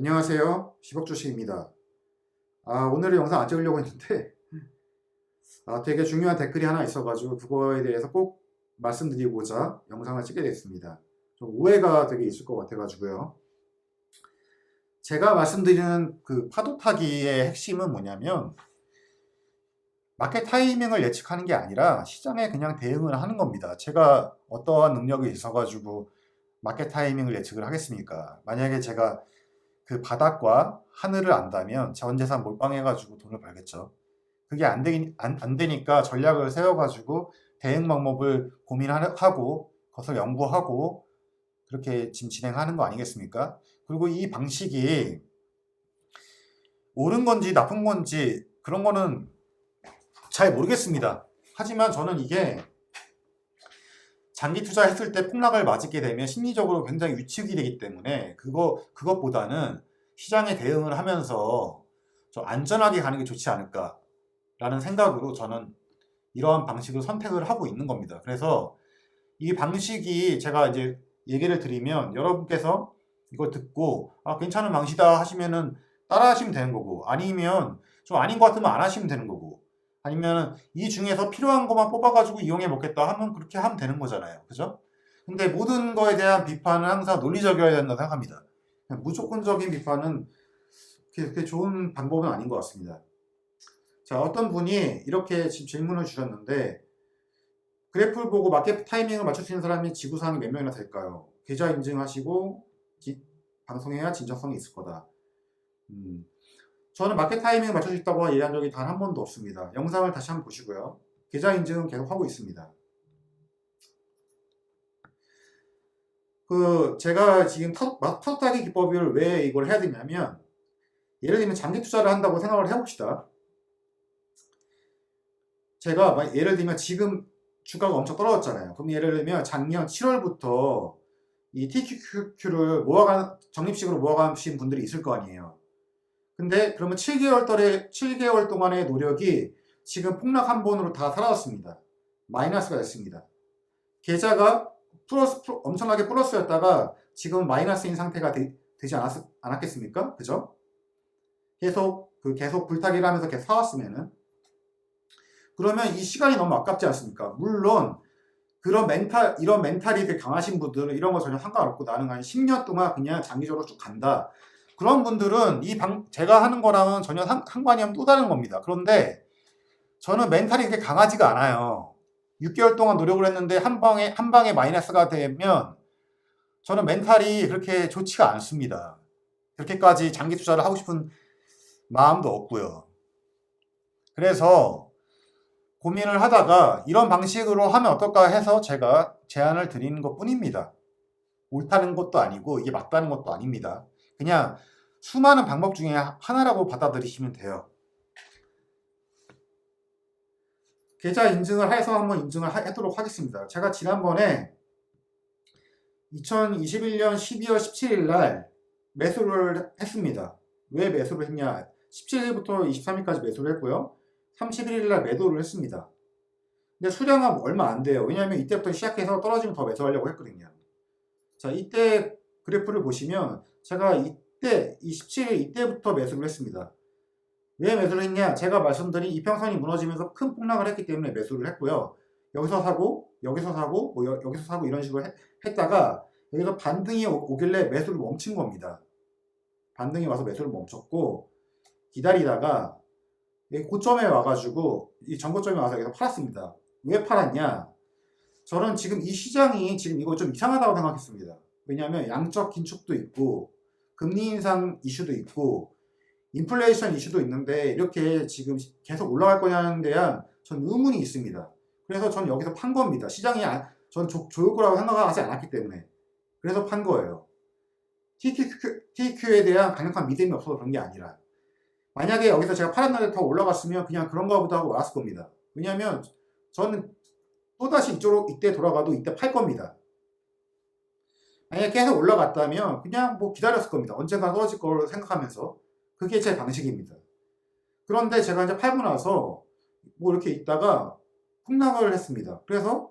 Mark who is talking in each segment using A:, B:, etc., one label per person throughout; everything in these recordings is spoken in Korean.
A: 안녕하세요. 10억 주식입니다. 오늘 영상 안 찍으려고 했는데 되게 중요한 댓글이 하나 있어가지고 그거에 대해서 꼭 말씀드리고자 영상을 찍게 됐습니다. 좀 오해가 되게 있을 것 같아가지고요. 제가 말씀드리는 그 파도 타기의 핵심은 뭐냐면 마켓 타이밍을 예측하는 게 아니라 시장에 그냥 대응을 하는 겁니다. 제가 어떠한 능력이 있어가지고 마켓 타이밍을 예측을 하겠습니까? 만약에 제가 그 바닥과 하늘을 안다면 전 재산 몰빵해가지고 돈을 벌겠죠. 그게 안 되니까 전략을 세워가지고 대응 방법을 고민하고 그것을 연구하고 그렇게 지금 진행하는 거 아니겠습니까? 그리고 이 방식이 옳은 건지 나쁜 건지 그런 거는 잘 모르겠습니다. 하지만 저는 이게 장기 투자했을 때 폭락을 맞게 되면 심리적으로 굉장히 위축이 되기 때문에 그것보다는 시장에 대응을 하면서 좀 안전하게 가는 게 좋지 않을까라는 생각으로 저는 이러한 방식을 선택을 하고 있는 겁니다. 그래서 이 방식이 제가 이제 얘기를 드리면 여러분께서 이걸 듣고 괜찮은 방식이다 하시면은 따라 하시면 되는 거고, 아니면 좀 아닌 것 같으면 안 하시면 되는 거고, 아니면 이 중에서 필요한 것만 뽑아가지고 이용해 먹겠다 하면 그렇게 하면 되는 거잖아요. 그죠? 근데 모든 거에 대한 비판은 항상 논리적이어야 된다고 생각합니다. 무조건적인 비판은 그렇게 좋은 방법은 아닌 것 같습니다. 자, 어떤 분이 이렇게 지금 질문을 주셨는데, 그래프를 보고 마켓 타이밍을 맞출 수 있는 사람이 지구상에 몇 명이나 될까요? 계좌 인증하시고 방송해야 진정성이 있을 거다. 저는 마켓 타이밍을 맞출 수 있다고 얘기한 적이 단 한 번도 없습니다. 영상을 다시 한번 보시고요. 계좌 인증은 계속 하고 있습니다. 제가 지금 파도 타기 기법을 왜 이걸 해야 되냐면, 예를 들면 장기 투자를 한다고 생각을 해봅시다. 제가 예를 들면 지금 주가가 엄청 떨어졌잖아요. 그럼 예를 들면 작년 7월부터 이 TQQ를 적립식으로 모아가신 분들이 있을 거 아니에요. 근데 그러면 7개월 동안의 노력이 지금 폭락 한 번으로 다 사라졌습니다. 마이너스가 됐습니다. 계좌가 엄청나게 플러스였다가 지금 마이너스인 상태가 되지 않았겠습니까? 그죠? 계속 불타기를 하면서 계속 사왔으면은, 그러면 이 시간이 너무 아깝지 않습니까? 물론 이런 멘탈이 되게 강하신 분들은 이런 거 전혀 상관없고 나는 한 10년 동안 그냥 장기적으로 쭉 간다. 그런 분들은 제가 하는 거랑은 전혀 상관이 없는 또 다른 겁니다. 그런데 저는 멘탈이 그렇게 강하지가 않아요. 6개월 동안 노력을 했는데 한 방에 마이너스가 되면 저는 멘탈이 그렇게 좋지가 않습니다. 그렇게까지 장기 투자를 하고 싶은 마음도 없고요. 그래서 고민을 하다가 이런 방식으로 하면 어떨까 해서 제가 제안을 드리는 것 뿐입니다. 옳다는 것도 아니고 이게 맞다는 것도 아닙니다. 그냥 수많은 방법 중에 하나라고 받아들이시면 돼요. 계좌 인증을 해서 한번 인증을 하도록 하겠습니다. 제가 지난번에 2021년 12월 17일 날 매수를 했습니다. 왜 매수를 했냐? 17일부터 23일까지 매수를 했고요. 31일 날 매도를 했습니다. 근데 수량은 얼마 안 돼요. 왜냐하면 이때부터 시작해서 떨어지면 더 매수하려고 했거든요. 자, 이때 그래프를 보시면 제가 이때 17일 이때부터 매수를 했습니다. 왜 매수를 했냐? 제가 말씀드린 이평선이 무너지면서 큰 폭락을 했기 때문에 매수를 했고요. 여기서 사고 여기서 사고 여기서 사고 이런 식으로 했다가 여기서 반등이 오길래 매수를 멈춘 겁니다. 반등이 와서 매수를 멈췄고 기다리다가 고점에 와가지고 이 전고점에 와서 여기서 팔았습니다. 왜 팔았냐? 저는 지금 이 시장이 지금 이거 좀 이상하다고 생각했습니다. 왜냐하면 양적 긴축도 있고 금리 인상 이슈도 있고 인플레이션 이슈도 있는데 이렇게 지금 계속 올라갈 거냐는 대한 전 의문이 있습니다. 그래서 저는 여기서 판 겁니다. 시장이 저는 좋을 거라고 생각하지 않았기 때문에. 그래서 판 거예요. TQ에 대한 강력한 믿음이 없어서 그런 게 아니라, 만약에 여기서 제가 팔았는데 더 올라갔으면 그냥 그런가 보다 하고 말았을 겁니다. 왜냐하면 저는 또다시 이때 돌아가도 이때 팔 겁니다. 만약에 계속 올라갔다면 그냥 기다렸을 겁니다. 언젠가 떨어질 걸 생각하면서. 그게 제 방식입니다. 그런데 제가 이제 팔고 나서 이렇게 있다가 폭락을 했습니다. 그래서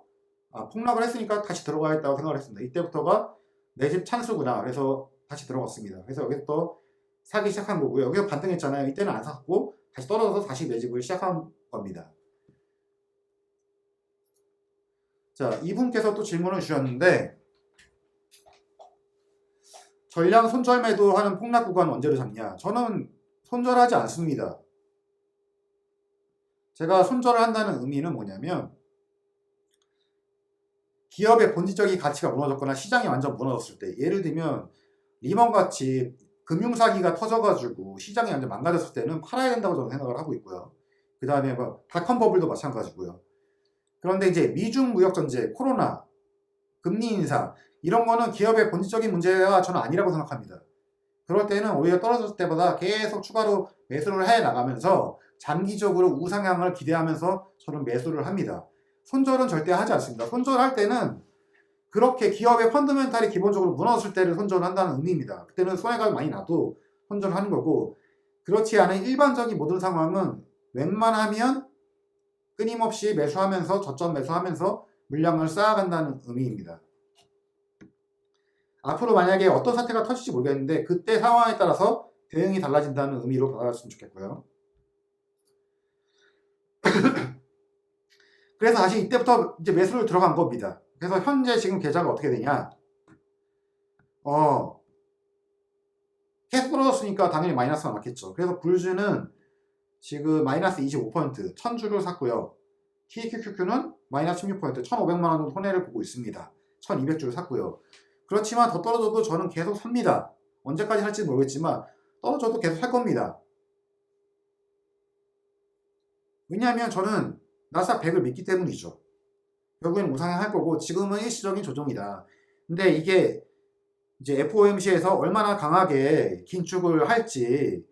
A: 폭락을 했으니까 다시 들어가야겠다고 생각을 했습니다. 이때부터가 내 집 찬스구나. 그래서 다시 들어갔습니다. 그래서 여기서 또 사기 시작한 거고요. 여기서 반등했잖아요. 이때는 안 샀고 다시 떨어져서 다시 매집을 시작한 겁니다. 자, 이분께서 또 질문을 주셨는데 전량 손절 매도하는 폭락 구간 언제로 잡냐? 저는 손절하지 않습니다. 제가 손절을 한다는 의미는 뭐냐면 기업의 본질적인 가치가 무너졌거나 시장이 완전 무너졌을 때, 예를 들면 리먼같이 금융사기가 터져가지고 시장이 완전 망가졌을 때는 팔아야 된다고 저는 생각을 하고 있고요. 그 다음에 뭐 닷컴 버블도 마찬가지고요. 그런데 이제 미중 무역 전쟁, 코로나, 금리 인상 이런 거는 기업의 본질적인 문제가 저는 아니라고 생각합니다. 그럴 때는 오히려 떨어졌을 때보다 계속 추가로 매수를 해 나가면서 장기적으로 우상향을 기대하면서 저는 매수를 합니다. 손절은 절대 하지 않습니다. 손절할 때는 그렇게 기업의 펀더멘탈이 기본적으로 무너졌을 때를 손절을 한다는 의미입니다. 그때는 손해가 많이 나도 손절을 하는 거고, 그렇지 않은 일반적인 모든 상황은 웬만하면 끊임없이 매수하면서 저점 매수하면서 물량을 쌓아간다는 의미입니다. 앞으로 만약에 어떤 사태가 터질지 모르겠는데 그때 상황에 따라서 대응이 달라진다는 의미로 받아줬으면 좋겠고요. 그래서 다시 이때부터 이제 매수를 들어간 겁니다. 그래서 현재 지금 계좌가 어떻게 되냐? 계속 떨어졌으니까 당연히 마이너스가 났겠죠. 그래서 불주는 지금 마이너스 25%, 1000주를 샀고요. TQQQ는 마이너스 16%, 1500만 원 정도 손해를 보고 있습니다. 1200주를 샀고요. 그렇지만 더 떨어져도 저는 계속 삽니다. 언제까지 살지 모르겠지만 떨어져도 계속 살 겁니다. 왜냐하면 저는 나스닥 100을 믿기 때문이죠. 결국에는 우상향할 거고 지금은 일시적인 조정이다. 근데 이게 이제 FOMC에서 얼마나 강하게 긴축을 할지,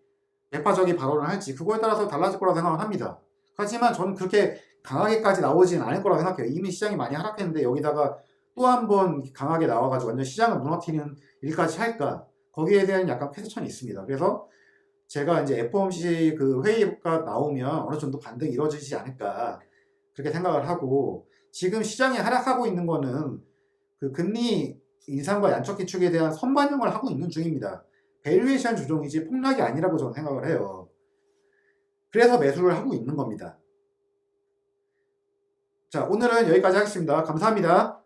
A: 매파적인 발언을 할지 그거에 따라서 달라질 거라고 생각을 합니다. 하지만 저는 그렇게 강하게까지 나오지는 않을 거라고 생각해요. 이미 시장이 많이 하락했는데 여기다가 또 한 번 강하게 나와가지고 완전 시장을 무너뜨리는 일까지 할까? 거기에 대한 약간 퀘스천이 있습니다. 그래서 제가 이제 FOMC 그 회의가 나오면 어느 정도 반등이 이루어지지 않을까 그렇게 생각을 하고, 지금 시장이 하락하고 있는 거는 그 금리 인상과 양적 기축에 대한 선반영을 하고 있는 중입니다. 밸류에이션 조정이지 폭락이 아니라고 저는 생각을 해요. 그래서 매수를 하고 있는 겁니다. 자, 오늘은 여기까지 하겠습니다. 감사합니다.